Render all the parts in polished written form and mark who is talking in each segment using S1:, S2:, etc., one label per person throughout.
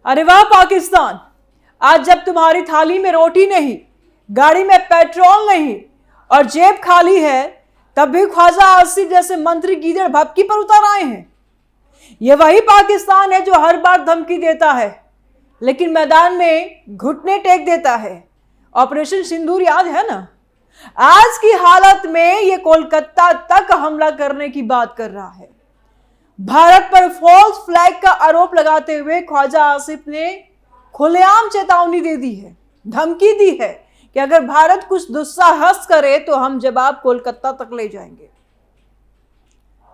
S1: अरे वाह पाकिस्तान, आज जब तुम्हारी थाली में रोटी नहीं, गाड़ी में पेट्रोल नहीं और जेब खाली है, तब भी ख्वाजा आसिफ जैसे मंत्री गीदड़ भपकी पर उतर आए हैं। यह वही पाकिस्तान है जो हर बार धमकी देता है लेकिन मैदान में घुटने टेक देता है। ऑपरेशन सिंदूर याद है ना? आज की हालत में यह कोलकाता तक हमला करने की बात कर रहा है। भारत पर फॉल्स फ्लैग का आरोप लगाते हुए ख्वाजा आसिफ ने खुलेआम चेतावनी दे दी है, धमकी दी है कि अगर भारत कुछ दुस्साहस करे तो हम जवाब कोलकाता तक ले जाएंगे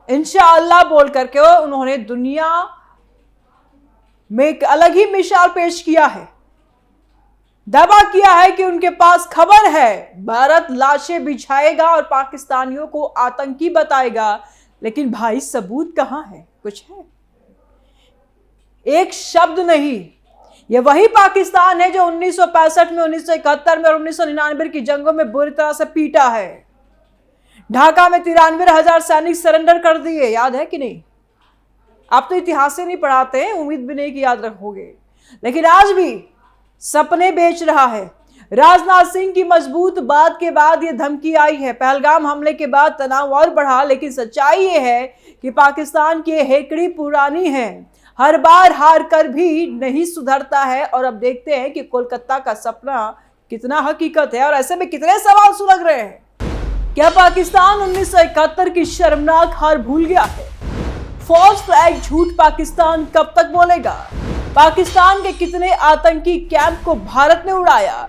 S1: इंशाअल्लाह बोल करके उन्होंने दुनिया में एक अलग ही मिसाल पेश किया है। दावा किया है कि उनके पास खबर है, भारत लाशें बिछाएगा और पाकिस्तानियों को आतंकी बताएगा, लेकिन भाई सबूत कहां है? कुछ है? एक शब्द नहीं। यह वही पाकिस्तान है जो 1965 में, 1971 में और 1999 की जंगों में बुरी तरह से पीटा है। ढाका में 93,000 सैनिक सरेंडर कर दिए, याद है कि नहीं? आप तो इतिहास से नहीं पढ़ाते हैं, उम्मीद भी नहीं कि याद रखोगे, लेकिन आज भी सपने बेच रहा है। राजनाथ सिंह की मजबूत बात के बाद यह धमकी आई है। पहलगाम हमले के बाद तनाव और बढ़ा, लेकिन सच्चाई यह है कि पाकिस्तान की हेकड़ी पुरानी है, हर बार हार कर भी नहीं सुधरता है। और अब देखते हैं कि कोलकाता का सपना कितना हकीकत है और ऐसे में कितने सवाल सुलग रहे हैं। क्या पाकिस्तान 1971 की शर्मनाक हार भूल गया है? फॉल्स फ्लैग झूठ पाकिस्तान कब तक बोलेगा? पाकिस्तान के कितने आतंकी कैंप को भारत ने उड़ाया?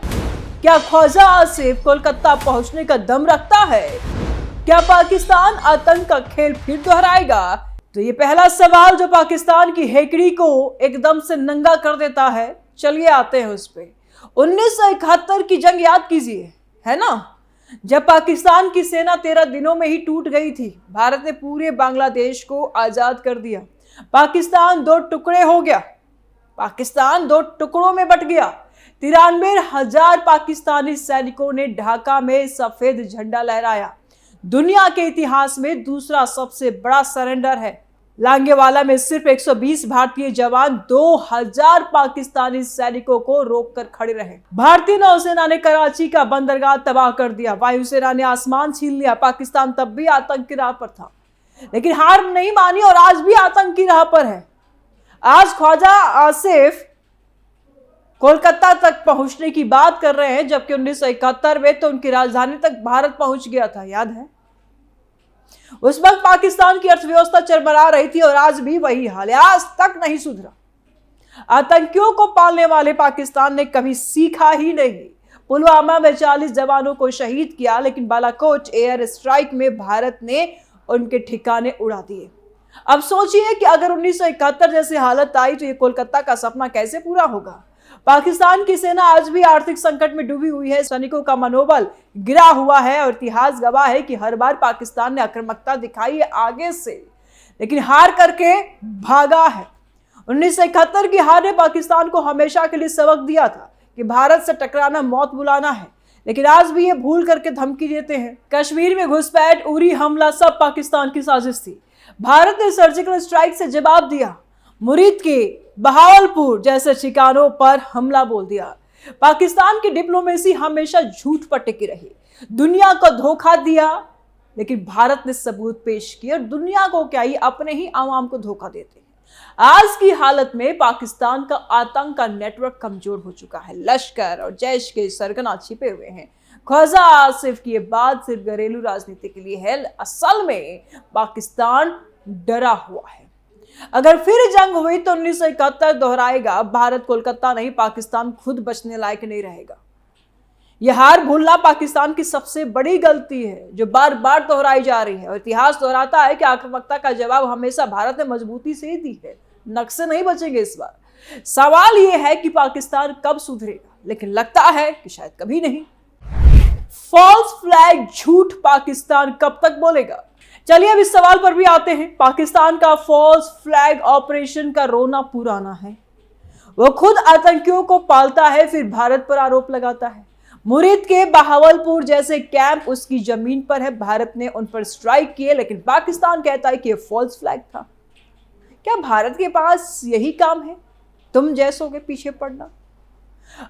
S1: क्या ख्वाजा आसिफ कोलकाता पहुंचने का दम रखता है? क्या पाकिस्तान आतंक का खेल फिर दोहराएगा? तो ये पहला सवाल जो पाकिस्तान की हेकड़ी को एकदम से नंगा कर देता है। चलिए आते हैं उस पे। 1971 की जंग याद कीजिए, है ना? जब पाकिस्तान की सेना 13 दिनों में ही टूट गई थी। भारत ने पूरे बांग्लादेश को आजाद कर दिया। पाकिस्तान दो टुकड़े हो गया, पाकिस्तान दो टुकड़ों में बट गया। 93,000 पाकिस्तानी सैनिकों ने ढाका में सफेद झंडा लहराया। दुनिया के इतिहास में दूसरा सबसे बड़ा सरेंडर है। लांगेवाला में सिर्फ 120 भारतीय जवान 2000 पाकिस्तानी सैनिकों को रोककर खड़े रहे। भारतीय नौसेना ने कराची का बंदरगाह तबाह कर दिया, वायुसेना ने आसमान छीन लिया। पाकिस्तान तब भी आतंक की राह पर था, लेकिन हार नहीं मानी और आज भी आतंक की राह पर है। आज ख्वाजा आसिफ कोलकाता तक पहुंचने की बात कर रहे हैं, जबकि 1971 में तो उनकी राजधानी तक भारत पहुंच गया था, याद है? उस वक्त पाकिस्तान की अर्थव्यवस्था चरमरा रही थी और आज भी वही हाल है, आज तक नहीं सुधरा। आतंकियों को पालने वाले पाकिस्तान ने कभी सीखा ही नहीं। पुलवामा में 40 जवानों को शहीद किया, लेकिन बालाकोट एयर स्ट्राइक में भारत ने उनके ठिकाने उड़ा दिए। अब सोचिए कि अगर 1971 जैसी हालत आई तो ये कोलकाता का सपना कैसे पूरा होगा? पाकिस्तान की सेना आज भी आर्थिक संकट में डूबी हुई है, सैनिकों का मनोबल गिरा हुआ है और इतिहास गवाह है कि हर बार पाकिस्तान ने आक्रामकता दिखाई है आगे से, लेकिन हार करके भागा है। 1971 की हार ने पाकिस्तान को हमेशा के लिए सबक दिया था कि भारत से टकराना मौत बुलाना है, लेकिन आज भी ये भूल करके धमकी देते हैं। कश्मीर में घुसपैठ, उरी हमला सब पाकिस्तान की साजिश थी। भारत ने सर्जिकल स्ट्राइक से जवाब दिया, मुरीद के बहावलपुर जैसे ठिकानों पर हमला बोल दिया। पाकिस्तान की डिप्लोमेसी हमेशा झूठ पर टिकी रही, दुनिया को धोखा दिया, लेकिन भारत ने सबूत पेश किए और दुनिया को क्या, ही अपने ही आवाम को धोखा देते हैं। आज की हालत में पाकिस्तान का आतंक का नेटवर्क कमजोर हो चुका है। लश्कर और जैश के सरगना छिपे हुए हैं। ख्वाजा आसिफ की ये बात सिर्फ घरेलू राजनीति के लिए है, असल में पाकिस्तान डरा हुआ है। अगर फिर जंग हुई तो 1971 दोहराएगा। भारत कोलकाता नहीं, पाकिस्तान खुद बचने लायक नहीं रहेगा। यह हार भूलना पाकिस्तान की सबसे बड़ी गलती है जो बार बार दोहराई जा रही है। और इतिहास दोहराता है कि आक्रामकता का जवाब हमेशा भारत ने मजबूती से ही दी है। नक से नहीं बचेंगे इस बार। सवाल यह है कि पाकिस्तान कब सुधरेगा, लेकिन लगता है कि शायद कभी नहीं। फॉल्स फ्लैग झूठ पाकिस्तान कब तक बोलेगा? चलिए अब इस सवाल पर भी आते हैं। पाकिस्तान का फॉल्स फ्लैग ऑपरेशन का रोना पुराना है। वो खुद आतंकियों को पालता है, फिर भारत पर आरोप लगाता है। मुरीद के बहावलपुर जैसे कैंप उसकी जमीन पर है, भारत ने उन पर स्ट्राइक किए, लेकिन पाकिस्तान कहता है कि यह फॉल्स फ्लैग था। क्या भारत के पास यही काम है? तुम जैसों के पीछे पड़ना।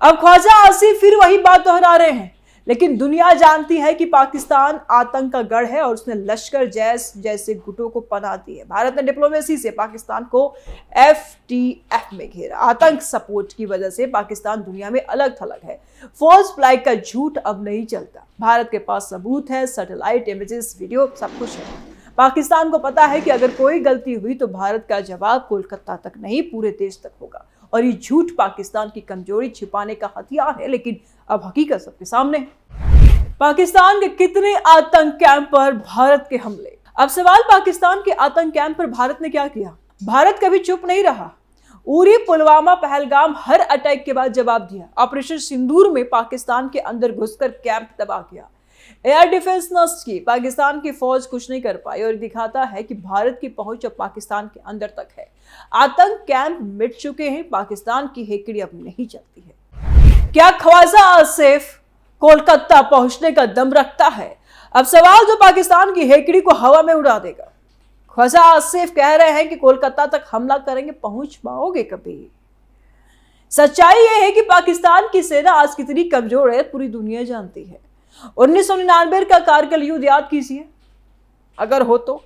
S1: अब ख्वाजा आसिफ फिर वही बात दोहरा रहे हैं, लेकिन दुनिया जानती है कि पाकिस्तान आतंक का गढ़ है और उसने लश्कर जैश जैसे गुटों को पनाह दी है। भारत ने डिप्लोमेसी से पाकिस्तान को FTF में घेरा। आतंक सपोर्ट की वजह से पाकिस्तान दुनिया में अलग थलग है। फॉल्स फ्लैग का झूठ अब नहीं चलता। भारत के पास सबूत है, सैटेलाइट इमेजेस, वीडियो, सब कुछ है। पाकिस्तान को पता है कि अगर कोई गलती हुई तो भारत का जवाब कोलकाता तक नहीं, पूरे देश तक होगा। और ये झूठ पाकिस्तान की कमजोरी छिपाने का हथियार है, लेकिन अब हकीकत सबके सामने है। पाकिस्तान के कितने आतंक कैंप पर भारत के हमले। अब सवाल, पाकिस्तान के आतंक कैंप पर भारत ने क्या किया? भारत कभी चुप नहीं रहा। उरी, पुलवामा, पहलगाम, हर अटैक के बाद जवाब दिया। ऑपरेशन सिंदूर में पाकिस्तान के अंदर घुसकर कैंप तबाह किया। एयर डिफेंस नष्ट की, पाकिस्तान की फौज कुछ नहीं कर पाई और दिखाता है कि भारत की पहुंच अब पाकिस्तान के अंदर तक है। आतंक कैंप मिट चुके हैं, पाकिस्तान की हेकड़ी अब नहीं चलती है। क्या ख्वाजा आसिफ कोलकाता पहुंचने का दम रखता है? अब सवाल जो पाकिस्तान की हेकड़ी को हवा में उड़ा देगा। ख्वाजा आसिफ कह रहे हैं कि कोलकाता तक हमला करेंगे, पहुंच पाओगे कभी? सच्चाई यह है कि पाकिस्तान की सेना आज कितनी कमजोर है, पूरी दुनिया जानती है। 1999 का कारगिल युद्ध याद कीजिए, अगर हो तो,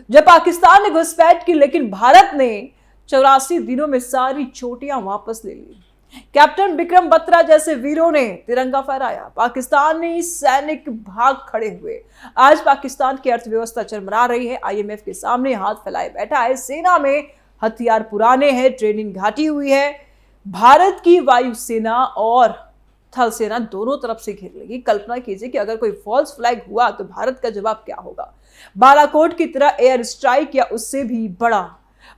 S1: जब पाकिस्तान ने घुसपैठ की, लेकिन भारत ने 84 दिनों में सारी चोटियां वापस ले ली। कैप्टन विक्रम बत्रा जैसे वीरों ने तिरंगा फहराया। पाकिस्तानी सैनिक भाग खड़े हुए। आज पाकिस्तान की अर्थव्यवस्था चरमरा रही है। IMF के सामने हाथ फैलाए बैठा है। सेना में हथियार पुराने हैं, ट्रेनिंग घाटी हुई है। भारत की वायुसेना और थल सेना दोनों तरफ से घेर लेगी। कल्पना कीजिए कि अगर कोई फॉल्स फ्लैग हुआ तो भारत का जवाब क्या होगा? बालाकोट की तरह एयर स्ट्राइक या उससे भी बड़ा।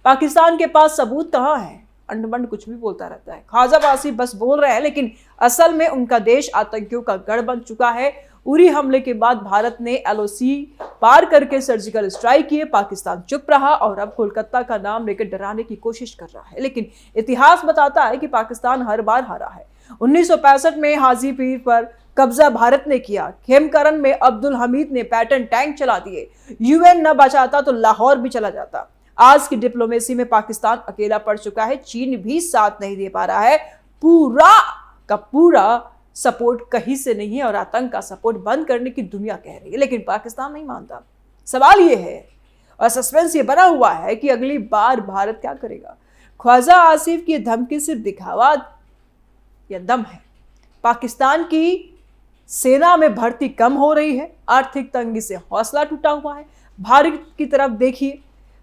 S1: पाकिस्तान के पास सबूत कहां है? अंडमंड कुछ भी बोलता रहता है। ख्वाजा आसिफ बस बोल रहे हैं, लेकिन असल में उनका देश आतंकियों का गढ़ बन चुका है। उरी हमले के बाद भारत ने LOC पार करके सर्जिकल स्ट्राइक किए। पाकिस्तान चुप रहा और अब कोलकाता का नाम लेकर डराने की कोशिश कर रहा है, लेकिन इतिहास बताता है कि पाकिस्तान हर बार हारा है। 1965 में हाजीपीर पर कब्जा भारत ने किया। खेमकरन में अब्दुल हमीद ने पैटर्न टैंक चला दिए। UN न बचाता तो लाहौर भी चला जाता। आज की डिप्लोमेसी में पाकिस्तान अकेला पड़ चुका है। चीन भी साथ नहीं दे पा रहा है। पूरा का पूरा सपोर्ट कहीं से नहीं है और आतंक का सपोर्ट बंद करने की दुनिया कह रही है, लेकिन पाकिस्तान नहीं मानता। सवाल ये है और सस्पेंस ये बना हुआ है कि अगली बार भारत क्या करेगा। ख्वाजा आसिफ की धमकी सिर्फ दिखावा या दम है? पाकिस्तान की सेना में भर्ती कम हो रही है। आर्थिक तंगी से हौसला टूटा हुआ है। भारत की तरफ देखिए,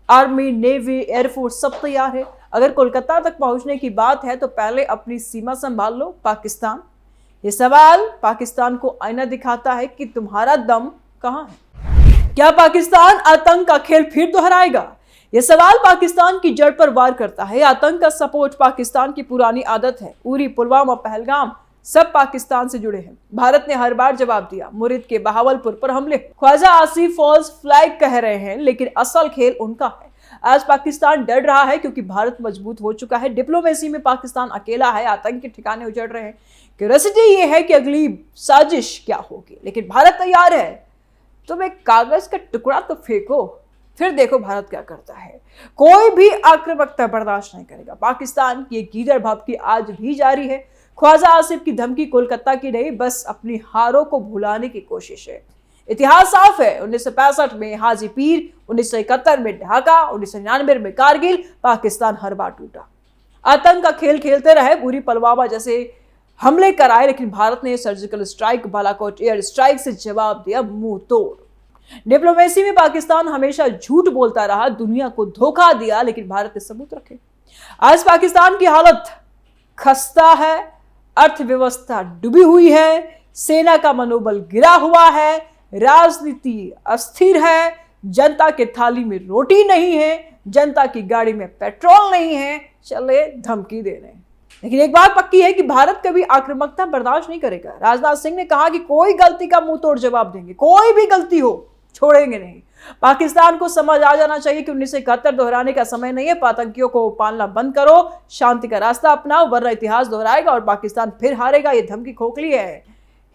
S1: आर्मी, नेवी, एयरफोर्स सब तैयार है। अगर कोलकाता तक पहुंचने की बात है तो पहले अपनी सीमा संभाल लो पाकिस्तान। ये सवाल पाकिस्तान को आईना दिखाता है कि तुम्हारा दम कहां है। क्या पाकिस्तान आतंक का खेल फिर दोहराएगा? यह सवाल पाकिस्तान की जड़ पर वार करता है। आतंक का सपोर्ट पाकिस्तान की पुरानी आदत है। उरी, पुलवामा, पहलगाम सब पाकिस्तान से जुड़े हैं। भारत ने हर बार जवाब दिया। मुरीद के बहावलपुर पर हमले। ख्वाजा आसिफ फॉल्स फ्लैग कह रहे हैं, लेकिन असल खेल उनका है। आज पाकिस्तान डर रहा है क्योंकि भारत मजबूत हो चुका है। डिप्लोमेसी में पाकिस्तान अकेला है। आतंक के ठिकाने उजड़ रहे हैं। क्यूरियोसिटी ये है कि अगली साजिश क्या होगी, लेकिन भारत तैयार है। तुम एक कागज का टुकड़ा तो फेंको, फिर देखो भारत क्या करता है। कोई भी आक्रामकता बर्दाश्त नहीं करेगा। पाकिस्तान की गीदड़ भभकी आज भी जारी है। ख्वाजा आसिफ की धमकी कोलकाता की नहीं, बस अपनी हारों को भुलाने की कोशिश है। इतिहास साफ है। 1965 में हाजीपीर, 1971 में ढाका, 1999 में कारगिल। पाकिस्तान हर बार टूटा। आतंक का खेल खेलते रहे, पूरी पुलवामा जैसे हमले कराए, लेकिन भारत ने surgical strike, Balakot air strike से जवाब दिया मुंह तोड़। डिप्लोमेसी में पाकिस्तान हमेशा झूठ बोलता रहा, दुनिया को धोखा दिया, लेकिन भारत ने सबूत रखे। आज पाकिस्तान की हालत खस्ता है। अर्थव्यवस्था डूबी हुई है। सेना का मनोबल गिरा हुआ है। राजनीति अस्थिर है। जनता के थाली में रोटी नहीं है। जनता की गाड़ी में पेट्रोल नहीं है। चले धमकी देने, लेकिन एक बात पक्की है कि भारत कभी आक्रामकता बर्दाश्त नहीं करेगा। राजनाथ सिंह ने कहा कि कोई गलती का मुंह तोड़ जवाब देंगे, कोई भी गलती हो छोड़ेंगे नहीं। पाकिस्तान को समझ आ जाना चाहिए कि 1971 दोहराने का समय नहीं है। आतंकियों को पालना बंद करो, शांति का रास्ता अपनाओ, वरना इतिहास दोहराएगा और पाकिस्तान फिर हारेगा। ये धमकी खोखली है,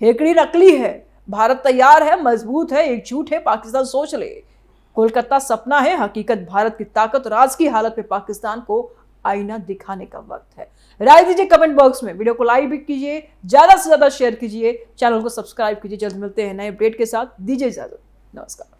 S1: हेकड़ी नकली है। भारत तैयार है, मजबूत है, एकजुट है। पाकिस्तान सोच ले, कोलकाता सपना है, हकीकत भारत की ताकत और आज की हालत में पाकिस्तान को आईना दिखाने का वक्त है। राय दीजिए कमेंट बॉक्स में, वीडियो को लाइक भी कीजिए, ज्यादा से ज्यादा शेयर कीजिए, चैनल को सब्सक्राइब कीजिए। जल्द मिलते हैं नए अपडेट के साथ, दीजिए इजाजत, नमस्कार।